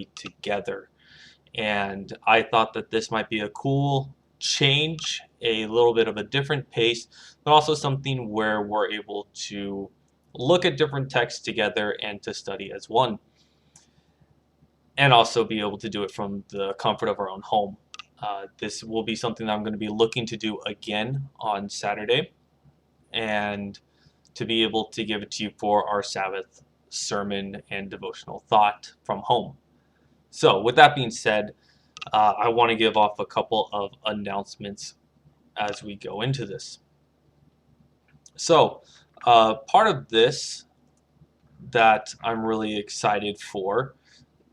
study together. And I thought that this might be a cool change, a little bit of a different pace, but also something where we're able to look at different texts together and to study as one, and also be able to do it from the comfort of our own home. This will be something that I'm going to be looking to do again on Saturday, and to be able to give it to you for our Sabbath sermon and devotional thought from home. So with that being said, I want to give off a couple of announcements as we go into this. So part of this that I'm really excited for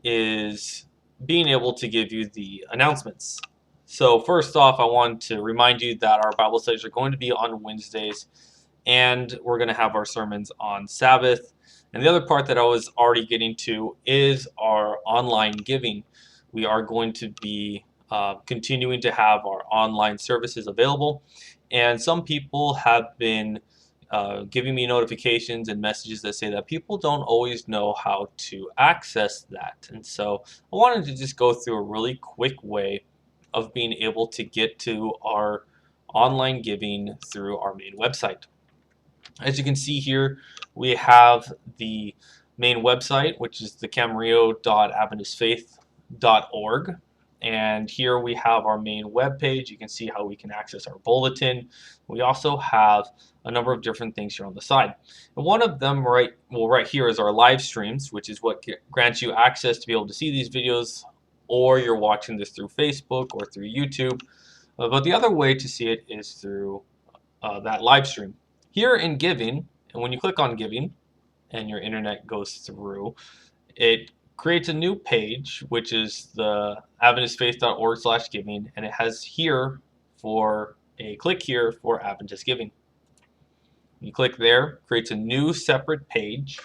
is being able to give you the announcements. So first off, I want to remind you that our Bible studies are going to be on Wednesdays, and we're going to have our sermons on Sabbath. And the other part that I was already getting to is our online giving. We are going to be continuing to have our online services available, and some people have been giving me notifications and messages that say that people don't always know how to access that. And so I wanted to just go through a really quick way of being able to get to our online giving through our main website. As you can see here, we have the main website, which is the camarillo.adventistfaith.org. And here we have our main web page. You can see how we can access our bulletin. We also have a number of different things here on the side. And one of them right here is our live streams, which is what grants you access to be able to see these videos, or you're watching this through Facebook or through YouTube. But the other way to see it is through that live stream. Here in Giving, and when you click on Giving and your internet goes through, it creates a new page, which is the adventistfaith.org/giving, and it has here for a click here for Adventist Giving. You click there, creates a new separate page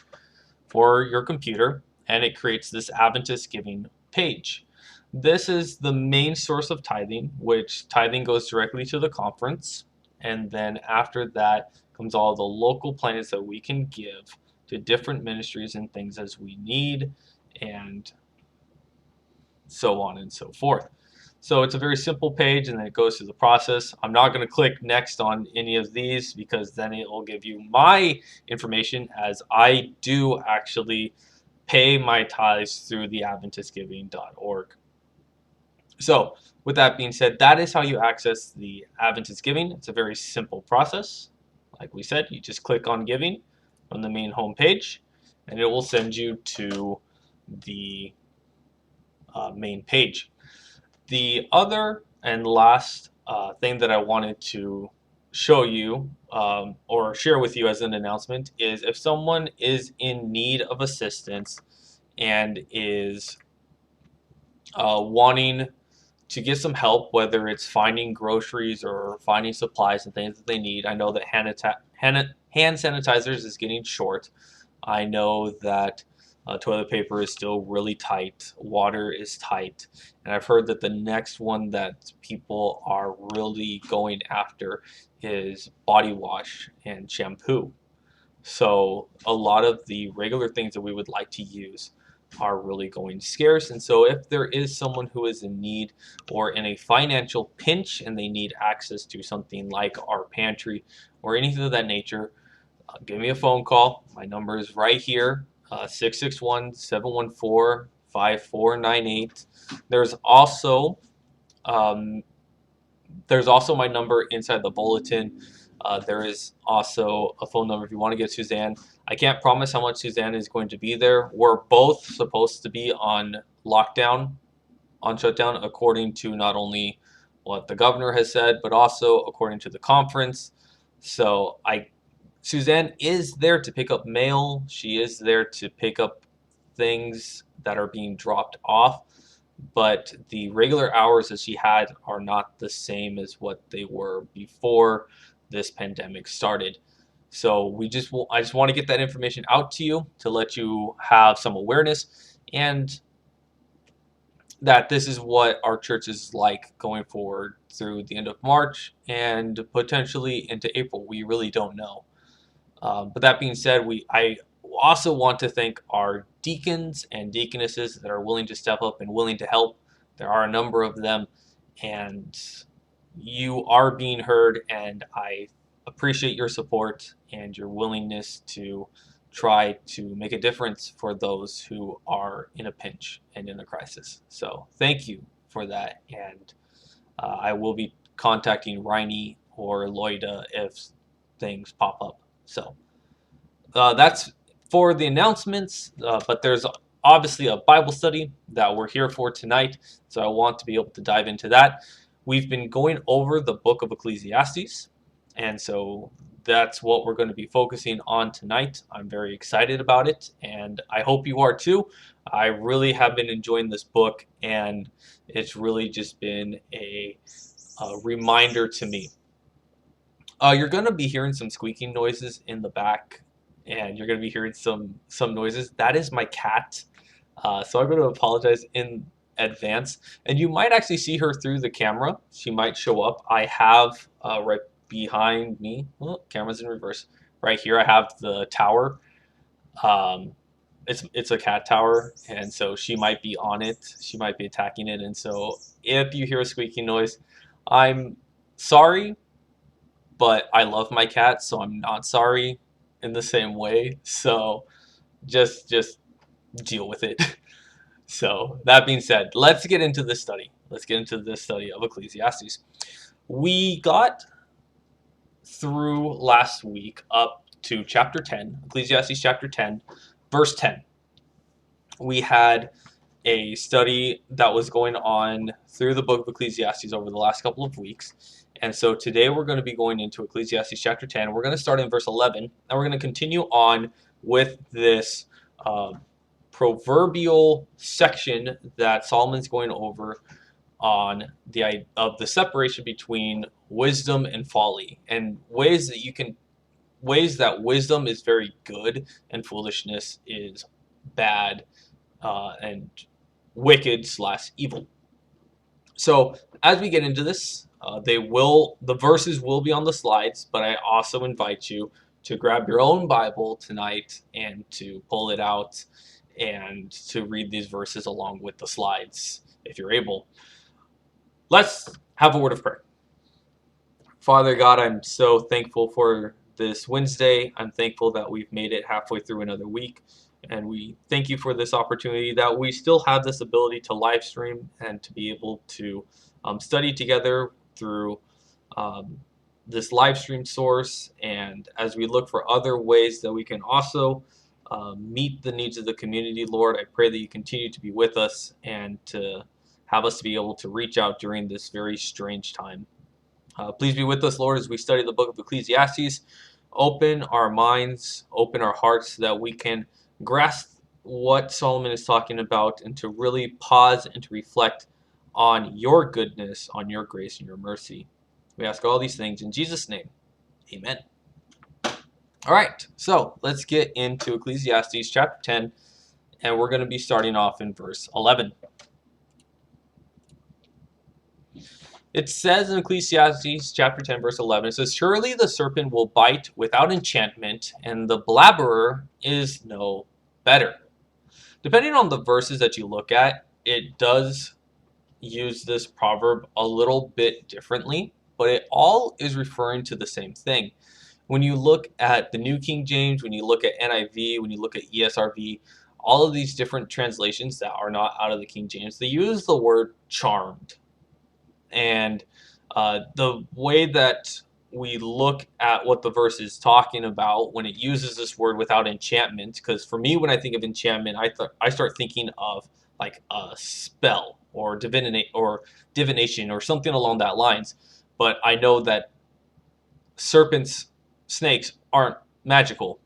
for your computer, and it creates this Adventist Giving page. This is the main source of tithing, which tithing goes directly to the conference, and then after that comes all the local plans that we can give to different ministries and things as we need, and so on and so forth. So it's a very simple page, and then it goes through the process. I'm not going to click next on any of these because then it will give you my information, as I do actually pay my tithes through the adventistgiving.org. So with that being said, that is how you access the Adventist Giving. It's a very simple process. Like we said, you just click on Giving on the main home page, and it will send you to the main page. The other and last thing that I wanted to show you or share with you as an announcement is if someone is in need of assistance and is wanting to get some help, whether it's finding groceries or finding supplies and things that they need. I know that hand sanitizers is getting short. I know that toilet paper is still really tight. Water is tight. And I've heard that the next one that people are really going after is body wash and shampoo. So a lot of the regular things that we would like to use are really going scarce. And so if there is someone who is in need or in a financial pinch and they need access to something like our pantry or anything of that nature, give me a phone call. My number is right here, 661-714-5498. There's also my number inside the bulletin. There is also a phone number if you want to get Suzanne. I can't promise how much Suzanne is going to be there. We're both supposed to be on lockdown, on shutdown, according to not only what the governor has said, but also according to the conference. So Suzanne is there to pick up mail. She is there to pick up things that are being dropped off. But the regular hours that she had are not the same as what they were before this pandemic started. So I just want to get that information out to you to let you have some awareness, and that this is what our church is like going forward through the end of March and potentially into April. We really don't know. But that being said, I also want to thank our deacons and deaconesses that are willing to step up and willing to help. There are a number of them, and you are being heard, and I appreciate your support and your willingness to try to make a difference for those who are in a pinch and in a crisis. So thank you for that, and I will be contacting Riney or Loida if things pop up. So that's for the announcements, but there's obviously a Bible study that we're here for tonight, so I want to be able to dive into that. We've been going over the book of Ecclesiastes, and so that's what we're going to be focusing on tonight. I'm very excited about it, and I hope you are too. I really have been enjoying this book, and it's really just been a reminder to me. You're going to be hearing some squeaking noises in the back, and you're going to be hearing some noises. That is my cat. So I'm going to apologize in advance. And you might actually see her through the camera. She might show up. I have right behind me, oh, camera's in reverse. Right here I have the tower. It's a cat tower, and so she might be on it. She might be attacking it. And so if you hear a squeaking noise, I'm sorry, but I love my cat, so I'm not sorry in the same way. So just deal with it. So that being said, let's get into this study. Let's get into this study of Ecclesiastes. We got through last week up to chapter 10, Ecclesiastes chapter 10, verse 10. We had a study that was going on through the book of Ecclesiastes over the last couple of weeks. And so today we're going to be going into Ecclesiastes chapter 10. We're going to start in verse 11, and we're going to continue on with this proverbial section that Solomon's going over on the separation between wisdom and folly, and ways that wisdom is very good and foolishness is bad and wicked / evil. So as we get into this, the verses will be on the slides, but I also invite you to grab your own Bible tonight and to pull it out and to read these verses along with the slides if you're able. Let's have a word of prayer. Father God, I'm so thankful for this Wednesday. I'm thankful that we've made it halfway through another week. And we thank you for this opportunity that we still have this ability to live stream and to be able to study together through this live stream source. And as we look for other ways that we can also meet the needs of the community, Lord, I pray that you continue to be with us and to have us to be able to reach out during this very strange time. Please be with us, Lord, as we study the book of Ecclesiastes. Open our minds, open our hearts so that we can grasp what Solomon is talking about and to really pause and to reflect on your goodness, on your grace and your mercy. We ask all these things in Jesus' name. Amen. All right, so let's get into Ecclesiastes chapter 10, and we're going to be starting off in verse 11. It says in Ecclesiastes chapter 10, verse 11, it says, "Surely the serpent will bite without enchantment, and the blabberer is no better." Depending on the verses that you look at, it does use this proverb a little bit differently, but it all is referring to the same thing. When you look at the New King James, when you look at NIV, when you look at ESRV, all of these different translations that are not out of the King James, they use the word charmed. And the way that we look at what the verse is talking about when it uses this word without enchantment, because for me, when I think of enchantment, I start thinking of like a spell or divination or something along that lines. But I know that snakes aren't magical.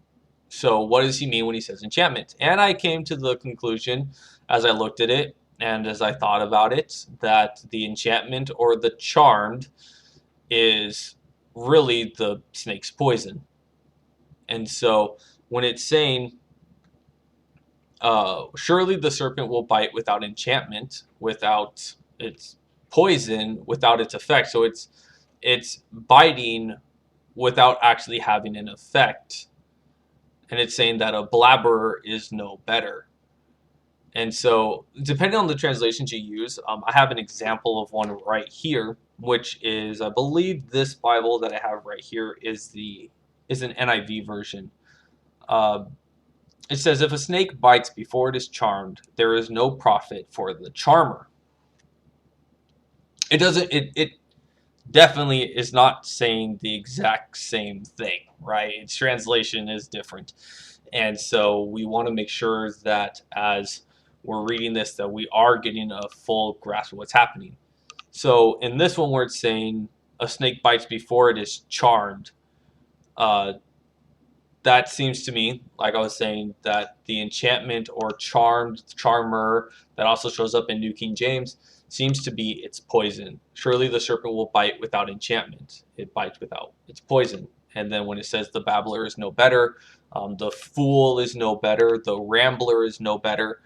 So what does he mean when he says enchantment? And I came to the conclusion as I looked at it and as I thought about it that the enchantment or the charmed is really the snake's poison. And so when it's saying, surely the serpent will bite without enchantment, without its poison, without its effect. So it's biting without actually having an effect. And it's saying that a blabberer is no better. And so, depending on the translations you use, I have an example of one right here, which is, I believe, this Bible that I have right here is an NIV version. Uh, it says, "If a snake bites before it is charmed, there is no profit for the charmer." It doesn't. It definitely is not saying the exact same thing, right? Its translation is different. And so we want to make sure that as we're reading this, that we are getting a full grasp of what's happening. So in this one where it's saying a snake bites before it is charmed, uh, that seems to me, like I was saying, that the enchantment or charmed, charmer, that also shows up in New King James, seems to be its poison. Surely the serpent will bite without enchantment. It bites without its poison. And then when it says the babbler is no better, the fool is no better, the rambler is no better.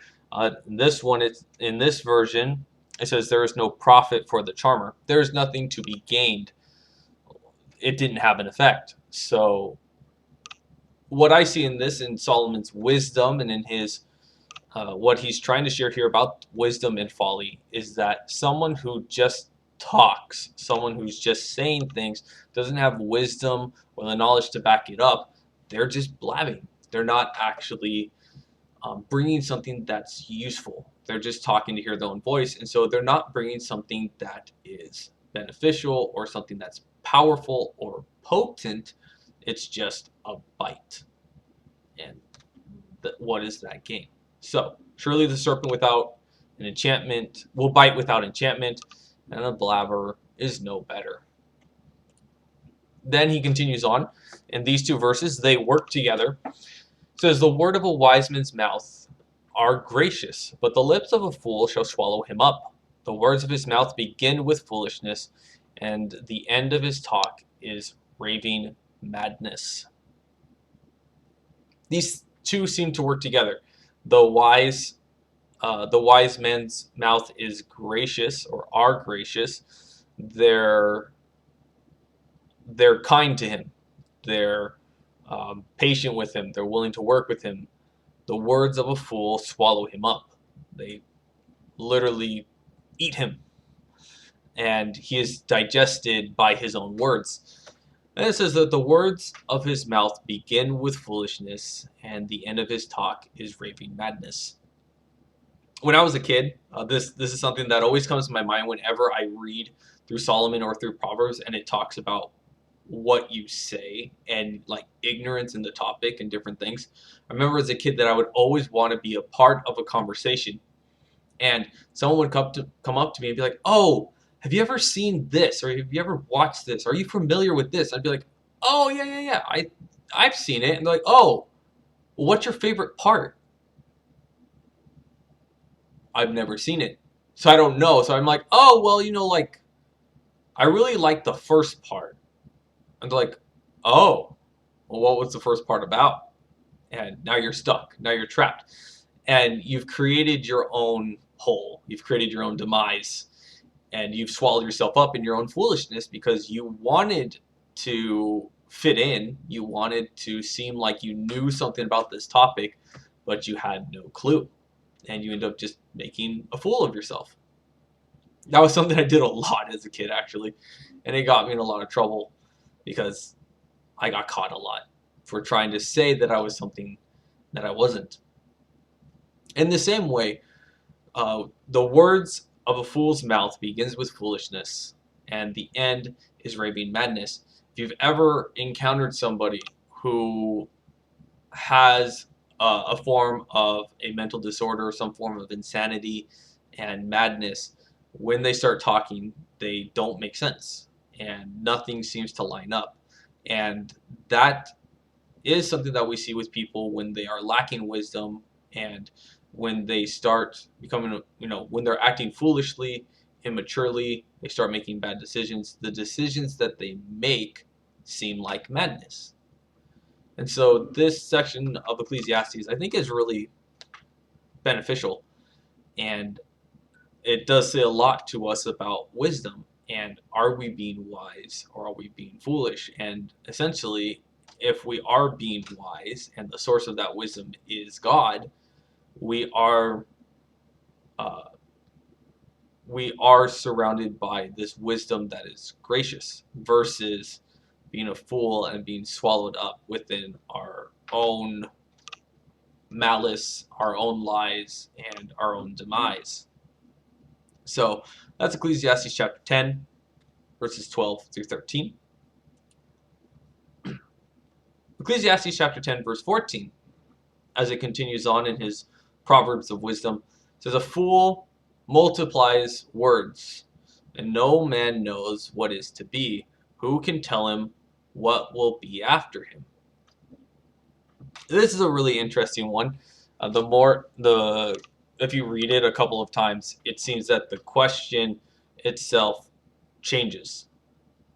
This one, it's in this version, it says there is no profit for the charmer. There is nothing to be gained. It didn't have an effect. So what I see in this, in Solomon's wisdom and in his what he's trying to share here about wisdom and folly, is that someone who just talks, someone who's just saying things, doesn't have wisdom or the knowledge to back it up. They're just blabbing. They're not actually bringing something that's useful. They're just talking to hear their own voice, and so they're not bringing something that is beneficial or something that's powerful or potent. It's just a bite. And what is that gain? So, surely the serpent without an enchantment will bite without enchantment, and the blabber is no better. Then he continues on. In these two verses, they work together. It says, "The word of a wise man's mouth are gracious, but the lips of a fool shall swallow him up. The words of his mouth begin with foolishness, and the end of his talk is raving madness." These two seem to work together. The wise, the wise man's mouth is gracious or are gracious. They're kind to him. They're patient with him. They're willing to work with him. The words of a fool swallow him up. They literally eat him, and he is digested by his own words. And it says that the words of his mouth begin with foolishness, and the end of his talk is raving madness. When I was a kid, this is something that always comes to my mind whenever I read through Solomon or through Proverbs, and it talks about what you say and like ignorance in the topic and different things. I remember as a kid that I would always want to be a part of a conversation, and someone would come up to me and be like, "Oh, have you ever seen this? Or have you ever watched this? Are you familiar with this?" I'd be like, "Oh, yeah, yeah, yeah. I've seen it." And they're like, "Oh, well, what's your favorite part?" I've never seen it, so I don't know. So I'm like, "Oh, well, like I really like the first part." And they're like, "Oh, well, what was the first part about?" And now you're stuck. Now you're trapped, and you've created your own hole. You've created your own demise, and you've swallowed yourself up in your own foolishness because you wanted to fit in. You wanted to seem like you knew something about this topic, but you had no clue, and you end up just making a fool of yourself. That was something I did a lot as a kid, actually, and it got me in a lot of trouble because I got caught a lot for trying to say that I was something that I wasn't. In the same way, the words of a fool's mouth begins with foolishness, and the end is raving madness. If you've ever encountered somebody who has a form of a mental disorder, some form of insanity and madness, when they start talking, they don't make sense, and nothing seems to line up. And that is something that we see with people when they are lacking wisdom, and when they start becoming, when they're acting foolishly, immaturely, they start making bad decisions. The decisions that they make seem like madness. And so this section of Ecclesiastes, I think, is really beneficial, and it does say a lot to us about wisdom. And are we being wise or are we being foolish? And essentially, if we are being wise and the source of that wisdom is God, we are uh, we are surrounded by this wisdom that is gracious versus being a fool and being swallowed up within our own malice, our own lies, and our own demise. So that's Ecclesiastes chapter 10, verses 12 through 13. Ecclesiastes chapter 10, verse 14, as it continues on in his Proverbs of wisdom, says, "A fool multiplies words, and no man knows what is to be. Who can tell him what will be after him?" This is a really interesting one. If you read it a couple of times, it seems that the question itself changes.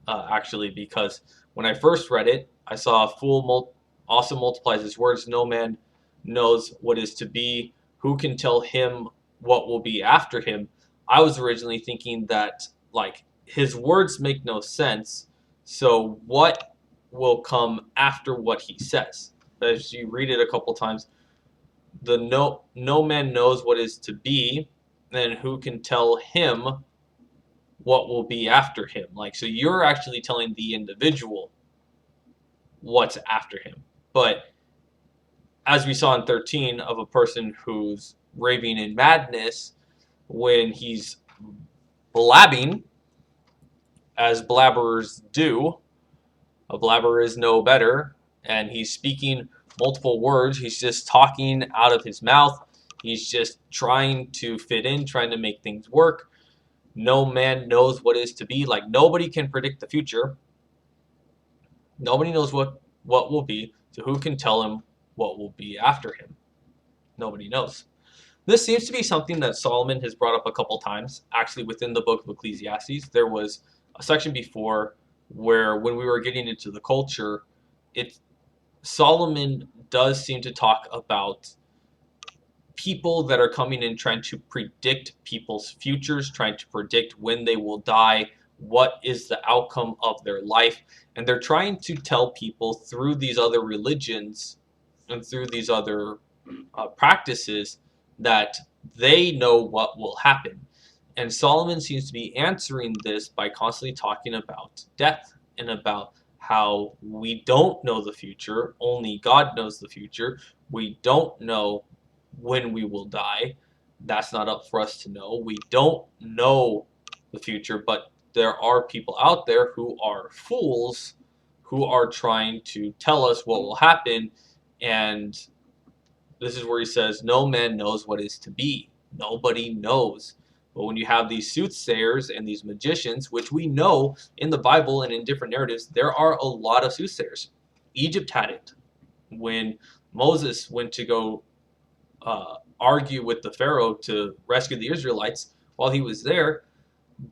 Actually, because when I first read it, I saw a fool also multiplies his words. No man knows what is to be. Who can tell him what will be after him? I was originally thinking that like his words make no sense. So what will come after what he says? But as you read it a couple times, the no man knows what is to be, then who can tell him what will be after him? Like, so you're actually telling the individual what's after him. But as we saw in 13, of a person who's raving in madness, when he's blabbing, as blabberers do, a blabber is no better, and he's speaking multiple words. He's just talking out of his mouth. He's just trying to fit in, trying to make things work. No man knows what is to be. Like, nobody can predict the future. Nobody knows what will be. So who can tell him what will be after him? Nobody knows. This seems to be something that Solomon has brought up a couple times. Actually, within the book of Ecclesiastes, there was a section before where, when we were getting into the culture, Solomon does seem to talk about people that are coming in trying to predict people's futures, trying to predict when they will die, what is the outcome of their life, and they're trying to tell people through these other religions and through these other practices that they know what will happen. And Solomon seems to be answering this by constantly talking about death and about how we don't know the future, only God knows the future. We don't know when we will die. That's not up for us to know. We don't know the future, but there are people out there who are fools who are trying to tell us what will happen. And this is where he says, no man knows what is to be. Nobody knows. But when you have these soothsayers and these magicians, which we know in the Bible and in different narratives, there are a lot of soothsayers. Egypt had it. When Moses went to go argue with the Pharaoh to rescue the Israelites, while he was there,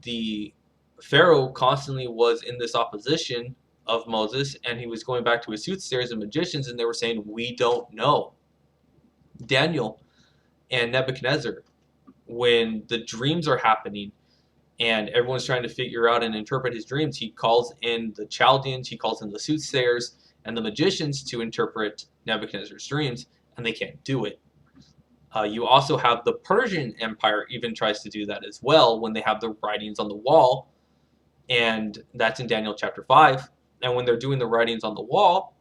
the Pharaoh constantly was in this opposition of Moses, and he was going back to his soothsayers and magicians, and they were saying, we don't know. Daniel and Nebuchadnezzar, when the dreams are happening and everyone's trying to figure out and interpret his dreams, he calls in the Chaldeans, he calls in the soothsayers and the magicians to interpret Nebuchadnezzar's dreams, and they can't do it. You also have the Persian Empire even tries to do that as well when they have the writings on the wall, and that's in Daniel chapter 5. And when they're doing the writings on the wall,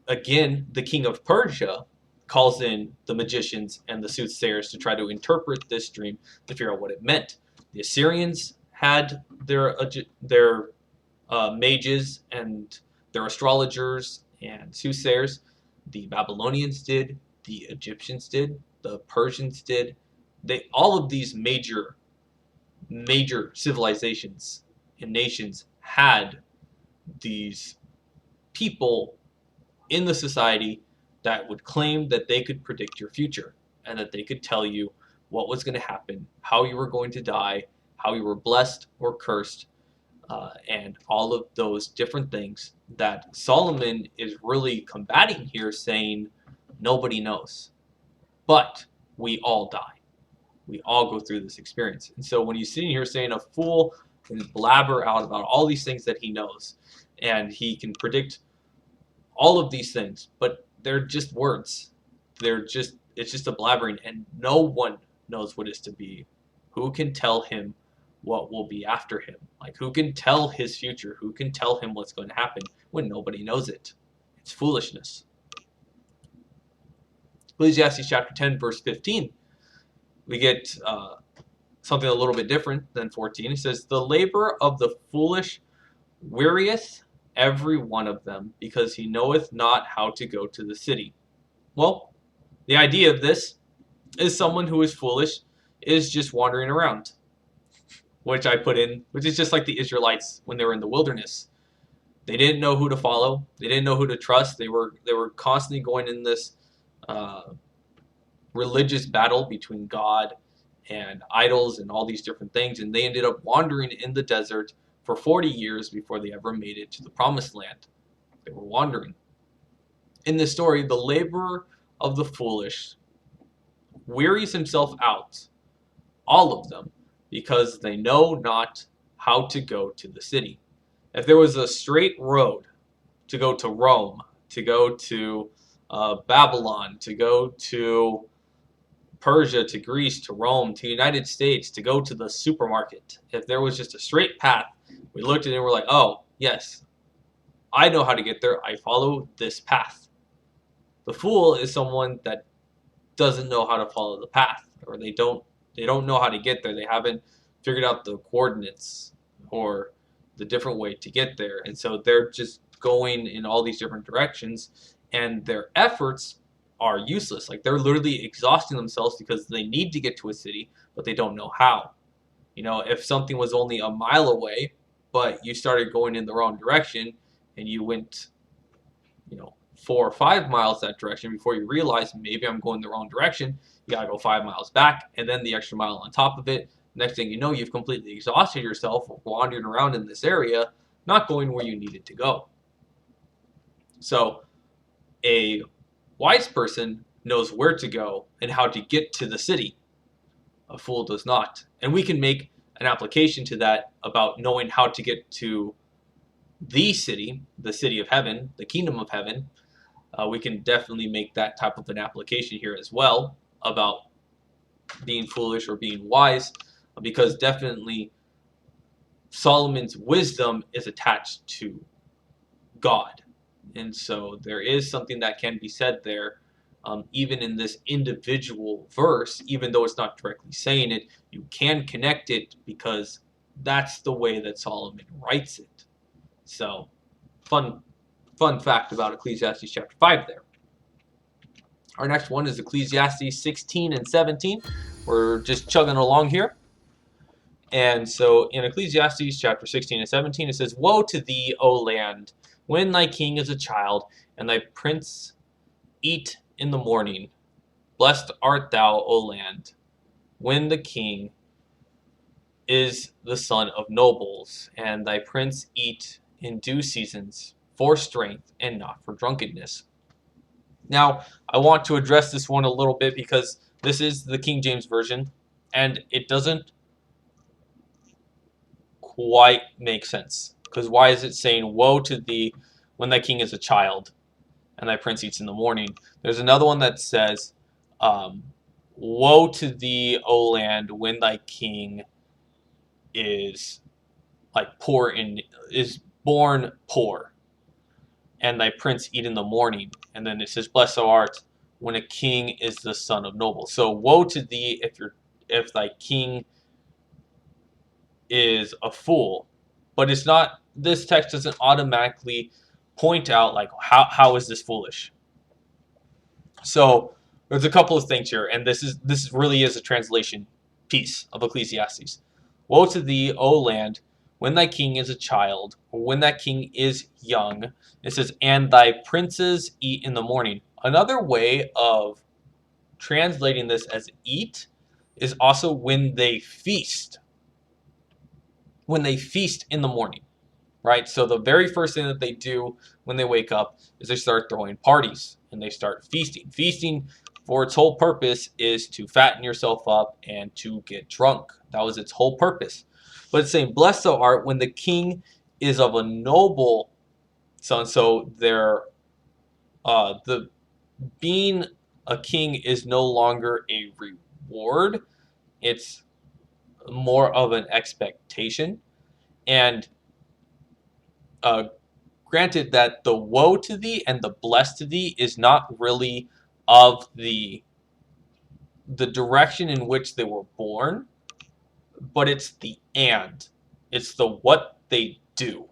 again, the king of Persia calls in the magicians and the soothsayers to try to interpret this dream to figure out what it meant. The Assyrians had their mages and their astrologers and soothsayers. The Babylonians did. The Egyptians did. The Persians did. All of these major civilizations and nations had these people in the society that would claim that they could predict your future and that they could tell you what was going to happen, how you were going to die, how you were blessed or cursed, and all of those different things that Solomon is really combating here, saying nobody knows, but we all die. We all go through this experience. And so when you sit here saying a fool can blabber out about all these things that he knows, and he can predict all of these things, but they're just words. It's just a blabbering, and no one knows what is to be? Who can tell him what will be after him? Like, who can tell his future? Who can tell him what's going to happen when nobody knows it? It's foolishness. Ecclesiastes chapter 10, verse 15, we get something a little bit different than 14. It says, the labor of the foolish wearieth every one of them, because he knoweth not how to go to the city. Well, the idea of this is someone who is foolish is just wandering around, which I put in, which is just like the Israelites when they were in the wilderness. They didn't know who to follow. They didn't know who to trust. They were constantly going in this religious battle between God and idols and all these different things, and they ended up wandering in the desert for 40 years before they ever made it to the promised land. They were wandering. In this story, the laborer of the foolish wearies himself out, all of them, because they know not how to go to the city. If there was a straight road to go to Rome, to go to Babylon, to go to Persia, to Greece, to Rome, to the United States, to go to the supermarket, if there was just a straight path, we looked at it and we're like, oh, yes, I know how to get there. I follow this path. The fool is someone that doesn't know how to follow the path, or they don't know how to get there. They haven't figured out the coordinates or the different way to get there, and so they're just going in all these different directions, and their efforts are useless. Like, they're literally exhausting themselves because they need to get to a city, but they don't know how. You know, if something was only a mile away, but you started going in the wrong direction, and you went, 4 or 5 miles that direction before you realize maybe I'm going the wrong direction, you gotta go 5 miles back, and then the extra mile on top of it. Next thing you know, you've completely exhausted yourself wandering around in this area, not going where you needed to go. So a wise person knows where to go and how to get to the city. A fool does not. And we can make an application to that about knowing how to get to the city of heaven, the kingdom of heaven. We can definitely make that type of an application here as well about being foolish or being wise, because definitely Solomon's wisdom is attached to God. And so there is something that can be said there, even in this individual verse, even though it's not directly saying it, you can connect it because that's the way that Solomon writes it. So, fun fact about Ecclesiastes chapter 5 there. Our next one is Ecclesiastes 16 and 17. We're just chugging along here. And so in Ecclesiastes chapter 16 and 17, it says, woe to thee, O land, when thy king is a child, and thy prince eat in the morning. Blessed art thou, O land, when the king is the son of nobles, and thy prince eat in due seasons, for strength and not for drunkenness. Now, I want to address this one a little bit because this is the King James Version, and it doesn't quite make sense. Because why is it saying, woe to thee when thy king is a child, and thy prince eats in the morning? There's another one that says, woe to thee, O land, when thy king is is born poor, and thy prince eat in the morning. And then it says, blessed thou art when a king is the son of nobles. So woe to thee if thy king is a fool. But it's not, this text doesn't automatically point out like how is this foolish. So there's a couple of things here, and this really is a translation piece of Ecclesiastes. Woe to thee, O land, when thy king is a child, or when that king is young. It says, and thy princes eat in the morning. Another way of translating this as eat is also when they feast. When they feast in the morning, right? So the very first thing that they do when they wake up is they start throwing parties and they start feasting. Feasting, for its whole purpose, is to fatten yourself up and to get drunk. That was its whole purpose. But it's saying, blessed thou art when the king is of a noble son. So the being a king is no longer a reward, It's more of an expectation. And granted that the woe to thee and the blessed to thee is not really of the direction in which they were born, but it's the and. It's the what they do.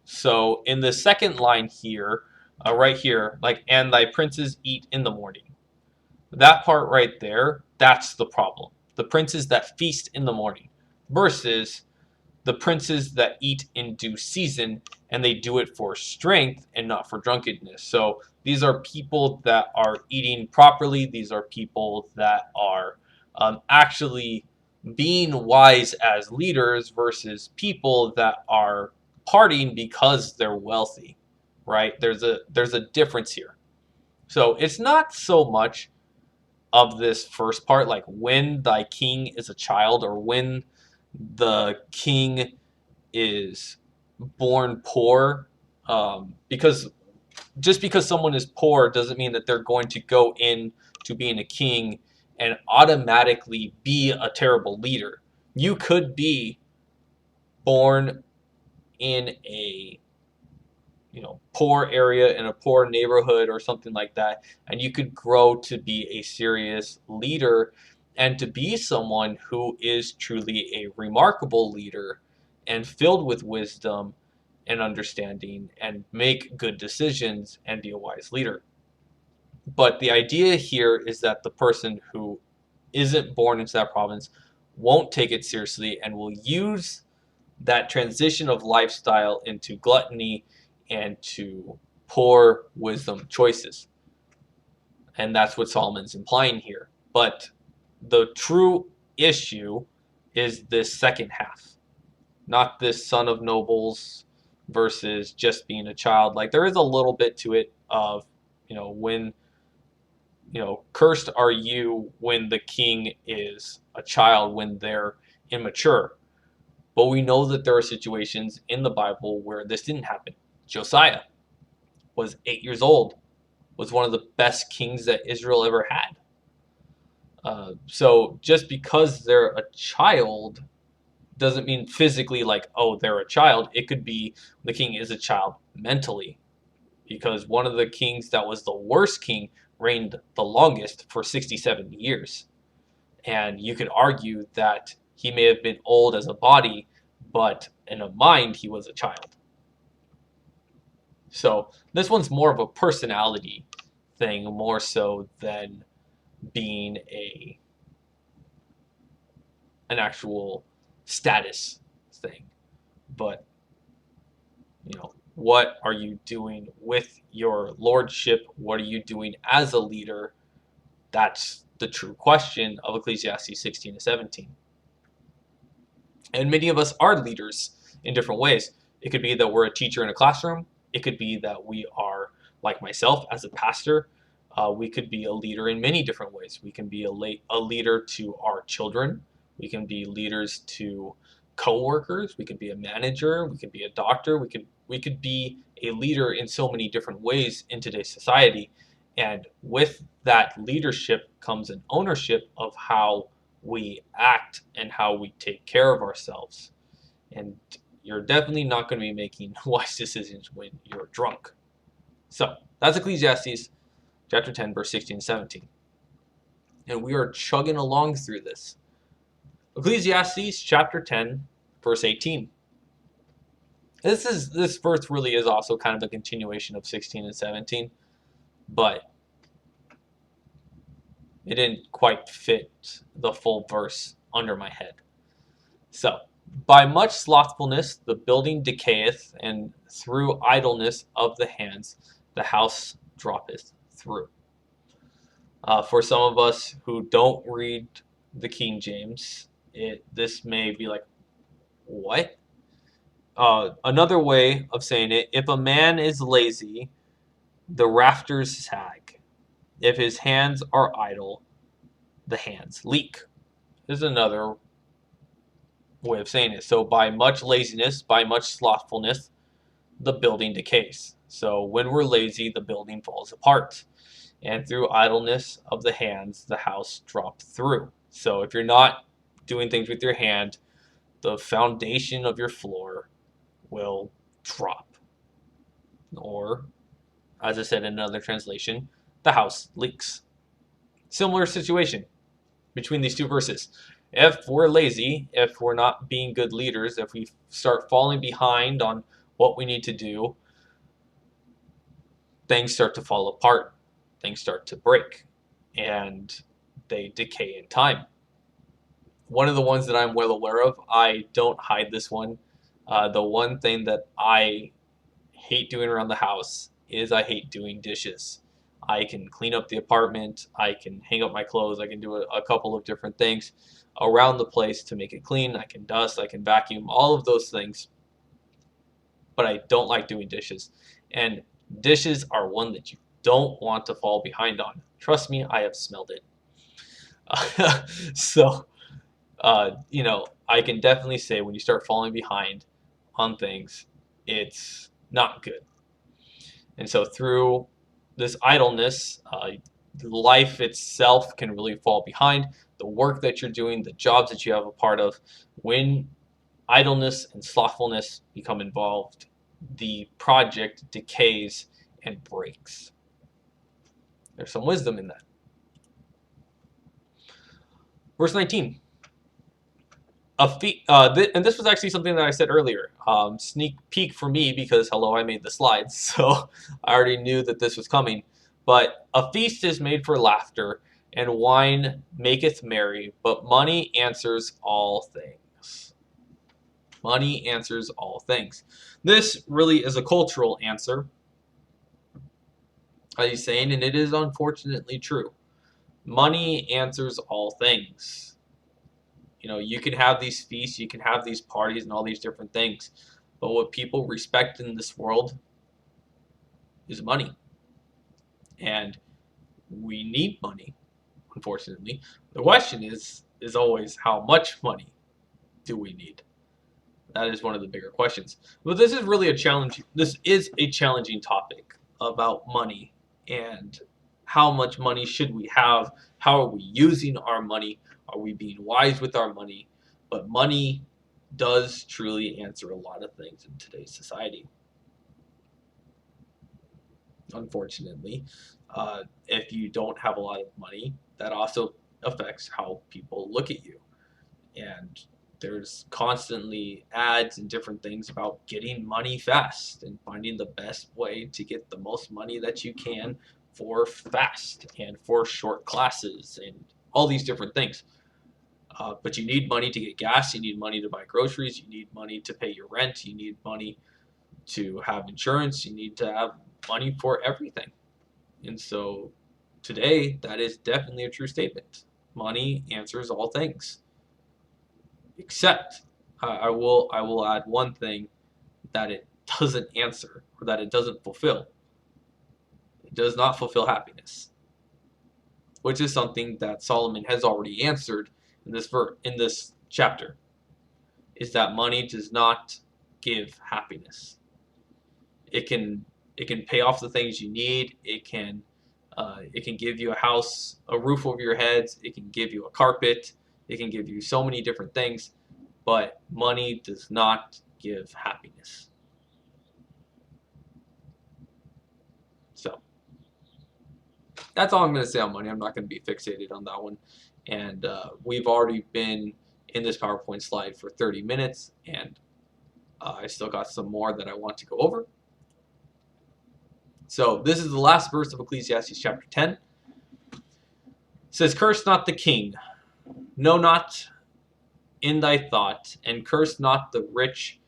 So in the second line here, right here, like, and thy princes eat in the morning. That part right there, that's the problem. The princes that feast in the morning versus the princes that eat in due season, and they do it for strength and not for drunkenness. So these are people that are eating properly. These are people that are actually being wise as leaders versus people that are partying because they're wealthy, right? There's a difference here. So it's not so much of this first part, like when thy king is a child or when the king is born poor, because just because someone is poor doesn't mean that they're going to go in to being a king and automatically be a terrible leader. You could be born in a poor area in a poor neighborhood or something like that, and you could grow to be a serious leader and to be someone who is truly a remarkable leader and filled with wisdom and understanding and make good decisions and be a wise leader. But the idea here is that the person who isn't born into that province won't take it seriously and will use that transition of lifestyle into gluttony and to poor wisdom choices. And that's what Solomon's implying here. But the true issue is this second half, not this son of nobles versus just being a child. Like, there is a little bit to it of, when, cursed are you when the king is a child, when they're immature. But we know that there are situations in the Bible where this didn't happen. Josiah was 8 years old, was one of the best kings that Israel ever had. So just because they're a child doesn't mean physically like, oh, they're a child. It could be the king is a child mentally, because one of the kings that was the worst king reigned the longest for 67 years. And you could argue that he may have been old as a body, but in a mind, he was a child. So this one's more of a personality thing, more so than being an actual status thing. But, what are you doing with your lordship? What are you doing as a leader? That's the true question of Ecclesiastes 16 to 17. And many of us are leaders in different ways. It could be that we're a teacher in a classroom. It could be that we are, like myself, as a pastor. We could be a leader in many different ways. We can be a leader to our children. We can be leaders to co-workers. We could be a manager. We could be a doctor. We could be a leader in so many different ways in today's society. And with that leadership comes an ownership of how we act and how we take care of ourselves. And you're definitely not going to be making wise decisions when you're drunk. So that's Ecclesiastes chapter 10, verse 16 and 17. And we are chugging along through this. Ecclesiastes chapter 10, verse 18. This verse really is also kind of a continuation of 16 and 17, but it didn't quite fit the full verse under my head. So, by much slothfulness the building decayeth, and through idleness of the hands the house droppeth through. For some of us who don't read the King James, this may be like, what? Another way of saying it, if a man is lazy, the rafters sag. If his hands are idle, the hands leak. This is another way of saying it. So by much laziness, by much slothfulness, the building decays. So when we're lazy, the building falls apart. And through idleness of the hands, the house dropped through. So if you're not doing things with your hand, the foundation of your floor will drop. Or, as I said in another translation, the house leaks. Similar situation between these two verses. If we're lazy, if we're not being good leaders, if we start falling behind on what we need to do, things start to fall apart. Things start to break. And they decay in time. One of the ones that I'm well aware of, I don't hide this one. The one thing that I hate doing around the house is I hate doing dishes. I can clean up the apartment, I can hang up my clothes, I can do a couple of different things around the place to make it clean. I can dust, I can vacuum, all of those things. But I don't like doing dishes. And dishes are one that you don't want to fall behind on. Trust me, I have smelled it. So, I can definitely say when you start falling behind on things, it's not good. And so through this idleness, life itself can really fall behind. The work that you're doing, the jobs that you have a part of, when idleness and slothfulness become involved, the project decays and breaks. There's some wisdom in that. Verse 19. And this was actually something that I said earlier. Sneak peek for me because, hello, I made the slides, so I already knew that this was coming. But a feast is made for laughter, and wine maketh merry, but money answers all things. Money answers all things. This really is a cultural answer, as he's saying, and it is unfortunately true. Money answers all things. You can have these feasts, you can have these parties and all these different things. But what people respect in this world is money. And we need money, unfortunately. The question is always how much money do we need? That is one of the bigger questions. But this is really a challenge. This is a challenging topic about money and how much money should we have? How are we using our money? Are we being wise with our money? But money does truly answer a lot of things in today's society. Unfortunately, if you don't have a lot of money, that also affects how people look at you. And there's constantly ads and different things about getting money fast and finding the best way to get the most money that you can for fast and for short classes and all these different things. But you need money to get gas, you need money to buy groceries, you need money to pay your rent, you need money to have insurance, you need to have money for everything. And so today, that is definitely a true statement. Money answers all things. Except, I will add one thing that it doesn't answer, or that it doesn't fulfill. It does not fulfill happiness, which is something that Solomon has already answered in this chapter, is that money does not give happiness. It can pay off the things you need. It can give you a house, a roof over your heads. It can give you a carpet. It can give you so many different things, but money does not give happiness. So that's all I'm going to say on money. I'm not going to be fixated on that one. And we've already been in this PowerPoint slide for 30 minutes, and I still got some more that I want to go over. So this is the last verse of Ecclesiastes chapter 10. It says, "Curse not the king, no, not in thy thought, and curse not the rich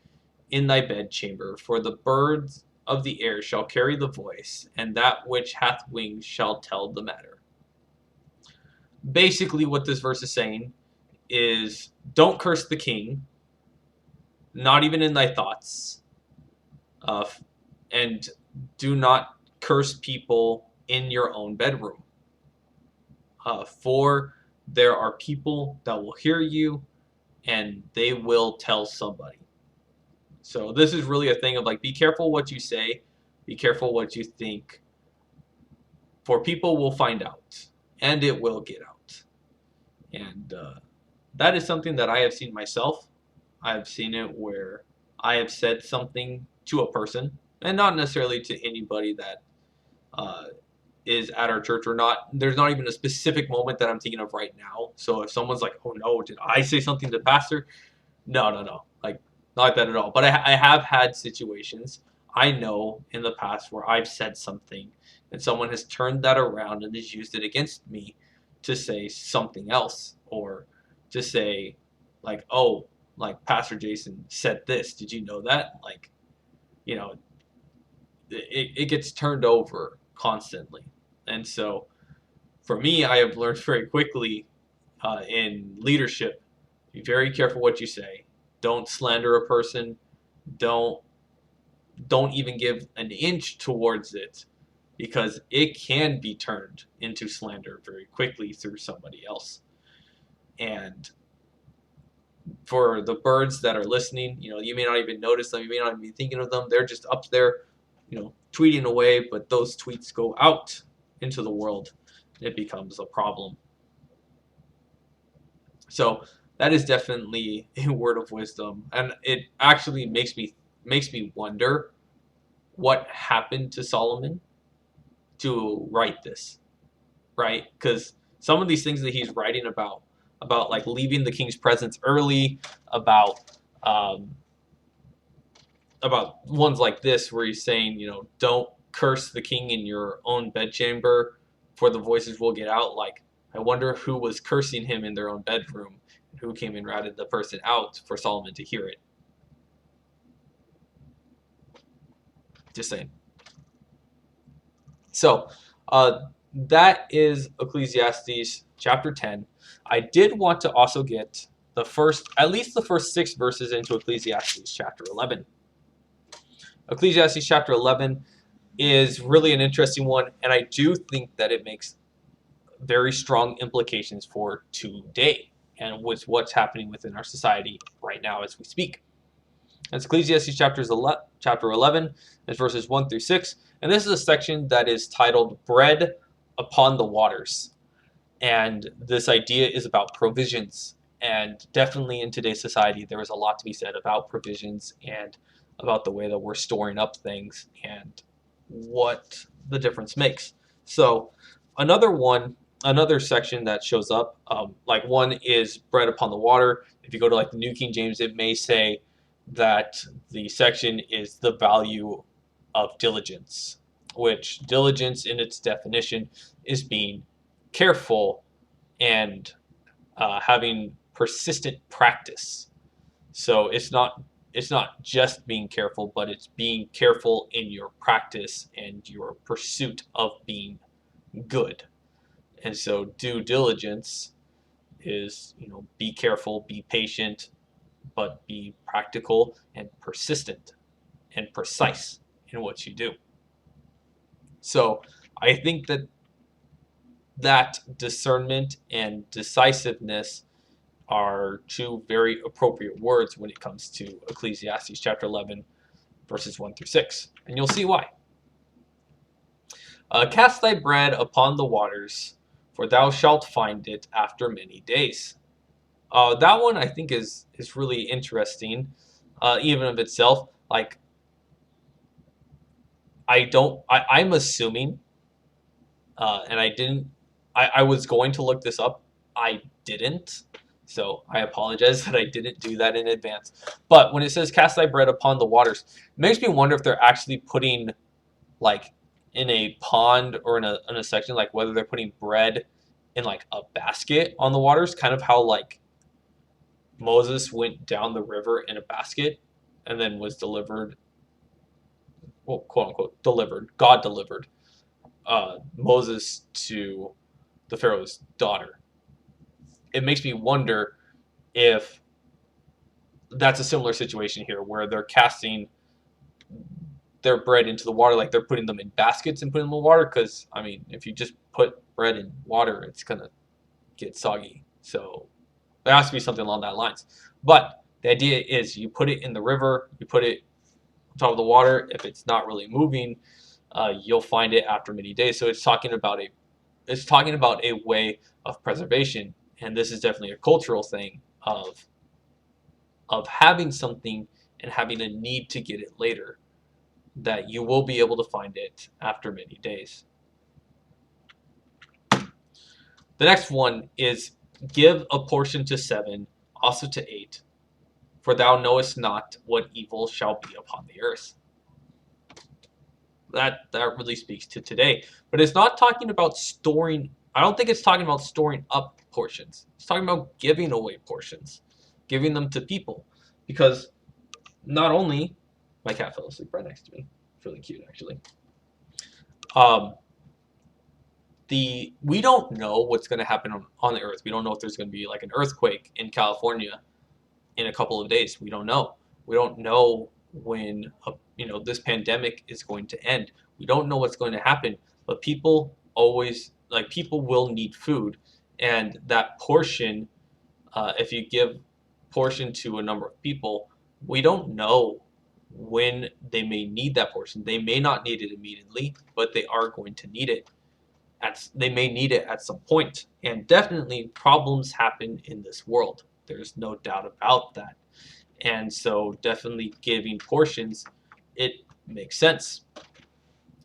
in thy bedchamber, for the birds of the air shall carry the voice, and that which hath wings shall tell the matter." Basically, what this verse is saying is, don't curse the king, not even in thy thoughts, and do not curse people in your own bedroom. For there are people that will hear you, and they will tell somebody. So this is really a thing of like, be careful what you say, be careful what you think, for people will find out, and it will get out. And that is something that I have seen myself. I've seen it where I have said something to a person, and not necessarily to anybody that uh, is at our church or not. There's not even a specific moment that I'm thinking of right now. So if someone's like, "Oh no, did I say something to the pastor?" No, no, no. Like, not like that at all. But I have had situations I know in the past where I've said something and someone has turned that around and has used it against me to say something else, or to say, like, oh, like Pastor Jason said this. Did you know that? Like, you know, it gets turned over constantly. And so for me, I have learned very quickly in leadership, be very careful what you say. Don't slander a person. Don't don't even give an inch towards it, because it can be turned into slander very quickly through somebody else. And for the birds that are listening, you may not even notice them. You may not even be thinking of them. They're just up there, tweeting away. But those tweets go out into the world. It becomes a problem. So that is definitely a word of wisdom, and it actually makes me wonder what happened to Solomon to write this, right? Because some of these things that he's writing about like leaving the king's presence early, about um, about ones like this where he's saying, don't curse the king in your own bedchamber, for the voices will get out. Like, I wonder who was cursing him in their own bedroom, and who came and ratted the person out for Solomon to hear it. Just saying. So, that is Ecclesiastes chapter 10. I did want to also get at least the first 6 verses into Ecclesiastes chapter 11. Ecclesiastes chapter 11 is really an interesting one, and I do think that it makes very strong implications for today and with what's happening within our society right now as we speak. It's Ecclesiastes chapter 11, it's verses 1 through 6, and this is a section that is titled Bread Upon the Waters. And this idea is about provisions. And definitely in today's society, there is a lot to be said about provisions and about the way that we're storing up things and what the difference makes. So another section that shows up, like one is bread upon the water. If you go to like the New King James, it may say that the section is the value of diligence, which diligence in its definition is being careful and having persistent practice. So it's not just being careful, but it's being careful in your practice and your pursuit of being good. And so due diligence is, be careful, be patient, but be practical and persistent and precise in what you do. So I think that discernment and decisiveness are two very appropriate words when it comes to Ecclesiastes chapter 11, verses 1 through 6. And you'll see why. Cast thy bread upon the waters, for thou shalt find it after many days. That one I think is really interesting, even of itself. Like, I'm assuming, and I didn't, I was going to look this up. I didn't. So I apologize that I didn't do that in advance. But when it says cast thy bread upon the waters, it makes me wonder if they're actually putting, like, in a pond or in a section, like whether they're putting bread in like a basket on the waters, kind of how like Moses went down the river in a basket and then was delivered, well, quote unquote delivered, God delivered Moses to the Pharaoh's daughter. It makes me wonder if that's a similar situation here, where they're casting their bread into the water, like they're putting them in baskets and putting them in the water. Because I mean, if you just put bread in water, it's gonna get soggy. So there has to be something along that lines. But the idea is you put it in the river, you put it on top of the water. If it's not really moving, you'll find it after many days. So it's talking about a way of preservation. And this is definitely a cultural thing of having something and having a need to get it later, that you will be able to find it after many days. The next one is give a portion to 7, also to 8, for thou knowest not what evil shall be upon the earth. That really speaks to today. But it's not talking about storing. I don't think it's talking about storing up portions. It's talking about giving away portions, giving them to people. Because not only, my cat fell asleep right next to me. It's really cute, actually. We don't know what's going to happen on the earth. We don't know if there's going to be like an earthquake in California in a couple of days. We don't know. We don't know when this pandemic is going to end. We don't know what's going to happen, but people will need food, and that portion, if you give portion to a number of people, we don't know when they may need that portion. They may not need it immediately, but they are going to need it. They may need it at some point, and definitely problems happen in this world. There's no doubt about that. And so definitely giving portions, it makes sense.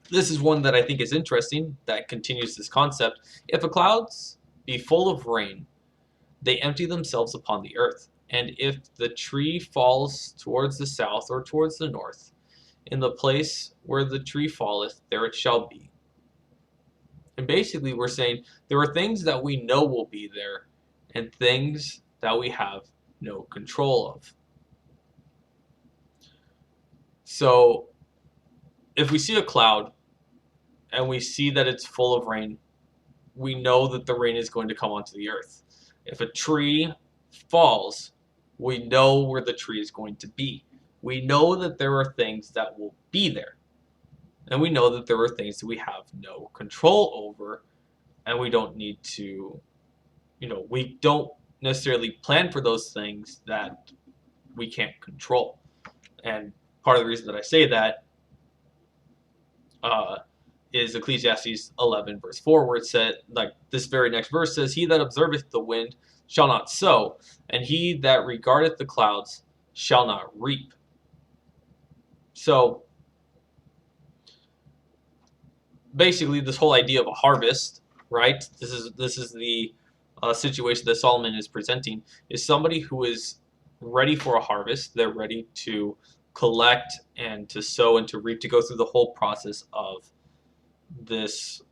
This is one that I think is interesting that continues this concept. If the clouds be full of rain, they empty themselves upon the earth. And if the tree falls towards the south or towards the north, in the place where the tree falleth, there it shall be. And basically we're saying there are things that we know will be there and things that we have no control of. So if we see a cloud and we see that it's full of rain, we know that the rain is going to come onto the earth. If a tree falls, we know where the tree is going to be. We know that there are things that will be there. And we know that there are things that we have no control over, and we don't need to, we don't necessarily plan for those things that we can't control. And part of the reason that I say that is Ecclesiastes 11 verse 4, where it said, like this very next verse says, he that observeth the wind shall not sow, and he that regardeth the clouds shall not reap. So basically this whole idea of a harvest, right? This is the situation that Solomon is presenting, is somebody who is ready for a harvest. They're ready to collect and to sow and to reap, to go through the whole process of this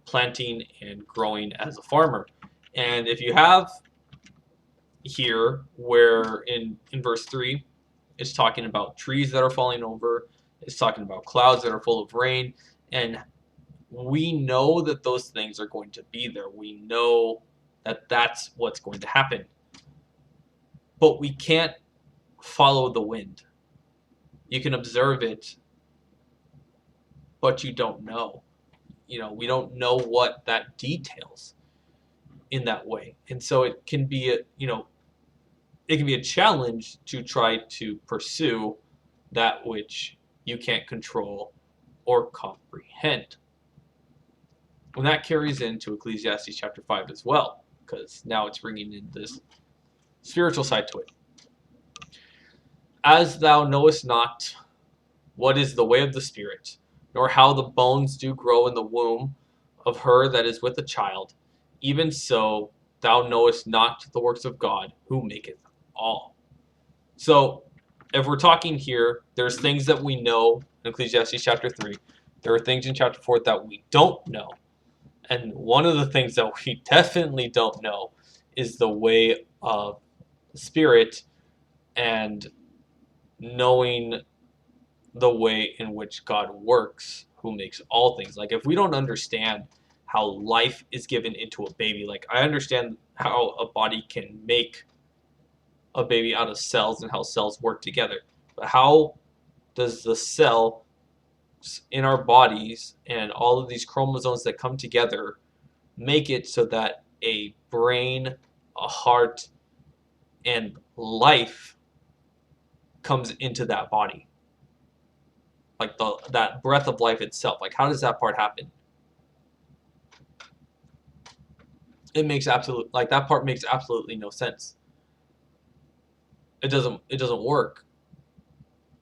planting and growing as a farmer. And if you have here where in verse 3 it's talking about trees that are falling over, it's talking about clouds that are full of rain, and we know that those things are going to be there. We know that that's what's going to happen. But we can't follow the wind. You can observe it, but you don't know. We don't know what that details in that way. And so it can be a challenge to try to pursue that which you can't control or comprehend. And that carries into Ecclesiastes chapter 5 as well, because now it's bringing in this spiritual side to it. As thou knowest not what is the way of the Spirit, nor how the bones do grow in the womb of her that is with a child, even so thou knowest not the works of God, who maketh all. So if we're talking here, there's things that we know in Ecclesiastes chapter 3. There are things in chapter 4 that we don't know. And one of the things that we definitely don't know is the way of the Spirit, and knowing the way in which God works, who makes all things. Like if we don't understand how life is given into a baby, like I understand how a body can make a baby out of cells and how cells work together. But how does the cell in our bodies and all of these chromosomes that come together make it so that a brain, a heart, and life comes into that body? Like that breath of life itself. Like how does that part happen? it makes absolute like that part makes absolutely no sense. It doesn't work,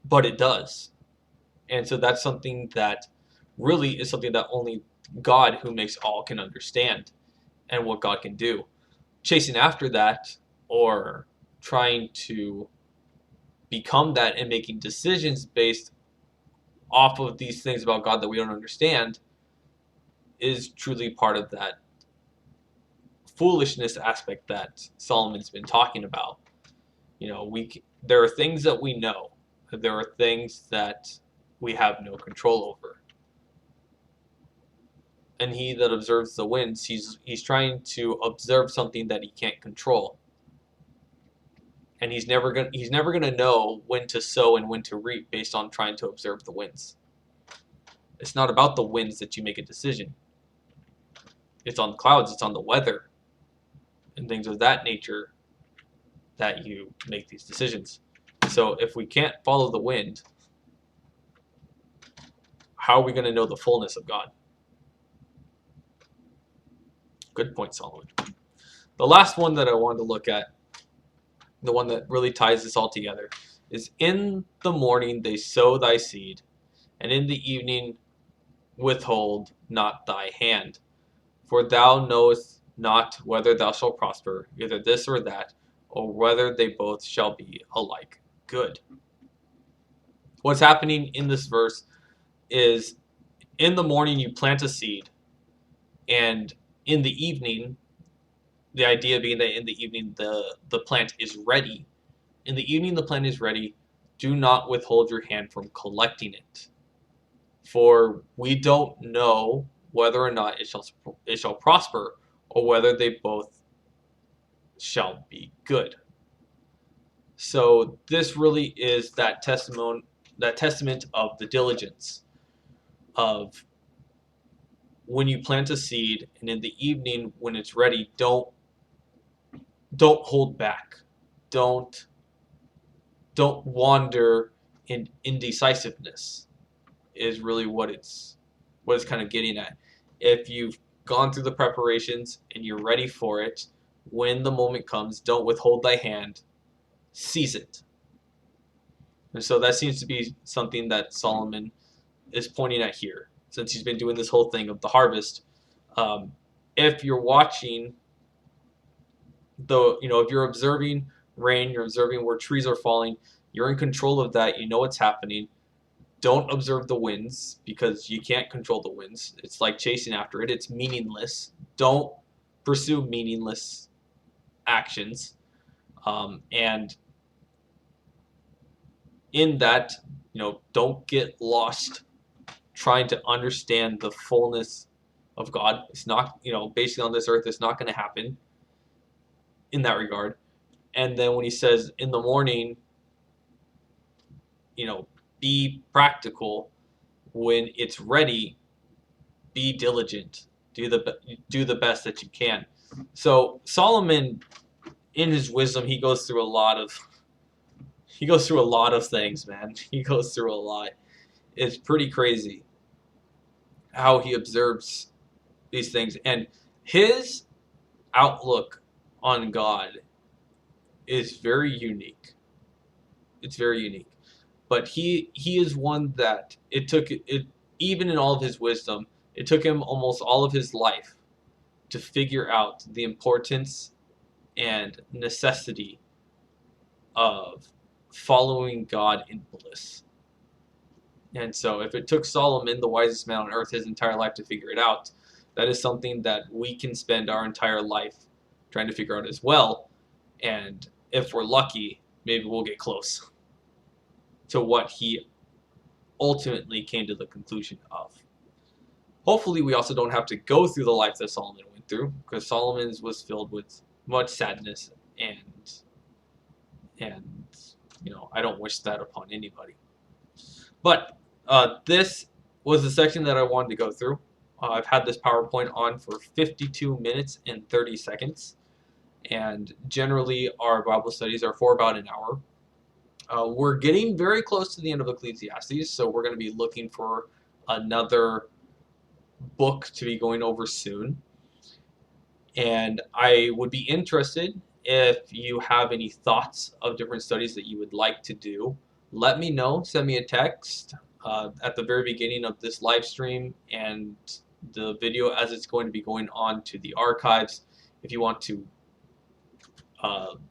but it does. And so that's something that really is something that only God, who makes all, can understand, and what God can do. Chasing after that, or trying to become that and making decisions based off of these things about God that we don't understand, is truly part of that foolishness aspect that Solomon's been talking about. There are things that we know. There are things that we have no control over. And he that observes the winds, he's trying to observe something that he can't control. And he's never gonna know when to sow and when to reap based on trying to observe the winds. It's not about the winds that you make a decision. It's on the clouds, it's on the weather, and things of that nature that you make these decisions. So if we can't follow the wind, how are we going to know the fullness of God? Good point, Solomon. The last one that I wanted to look at, the one that really ties this all together, is in the morning they sow thy seed, and in the evening withhold not thy hand. For thou knowest not whether thou shalt prosper, either this or that, or whether they both shall be alike good. What's happening in this verse is, in the morning you plant a seed, and in the evening, the idea being that in the evening the plant is ready. In the evening the plant is ready. Do not withhold your hand from collecting it, for we don't know whether or not it shall prosper, or whether they both shall be good. So this really is that testament of the diligence of, when you plant a seed, and in the evening when it's ready, don't hold back. Don't wander in indecisiveness, is really what it's kind of getting at. If you've gone through the preparations and you're ready for it, when the moment comes, don't withhold thy hand, seize it. And so that seems to be something that Solomon is pointing at here, since he's been doing this whole thing of the harvest. If you're watching if you're observing rain, you're observing where trees are falling, you're in control of that, you know what's happening. Don't observe the winds, because you can't control the winds. It's like chasing after it. It's meaningless. Don't pursue meaningless actions. And in that, don't get lost trying to understand the fullness of God. It's not, basically on this earth, it's not going to happen in that regard. And then when he says in the morning, be practical. When it's ready, be diligent. Do the best that you can. So Solomon, in his wisdom, he goes through a lot of things, man. He goes through a lot. It's pretty crazy how he observes these things, and his outlook on God is very unique. It's very unique. But he is one that it took it, even in all of his wisdom, it took him almost all of his life to figure out the importance and necessity of following God in bliss. And so if it took Solomon, the wisest man on earth, his entire life to figure it out, that is something that we can spend our entire life trying to figure out as well. And if we're lucky, maybe we'll get close to what he ultimately came to the conclusion of. Hopefully we also don't have to go through the life that Solomon went through, because Solomon's was filled with much sadness, and I don't wish that upon anybody. But this was the section that I wanted to go through. I've had this PowerPoint on for 52 minutes and 30 seconds, and generally our Bible studies are for about an hour. We're getting very close to the end of Ecclesiastes, so we're going to be looking for another book to be going over soon. And I would be interested if you have any thoughts of different studies that you would like to do. Let me know. Send me a text at the very beginning of this live stream and the video as it's going to be going on to the archives. If you want to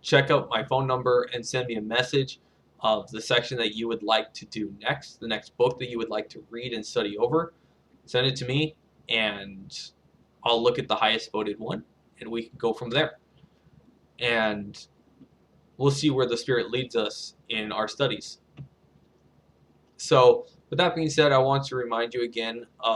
check out my phone number and send me a message of the section that you would like to do next, the next book that you would like to read and study over, send it to me and I'll look at the highest voted one and we can go from there. And we'll see where the Spirit leads us in our studies. So, with that being said, I want to remind you again of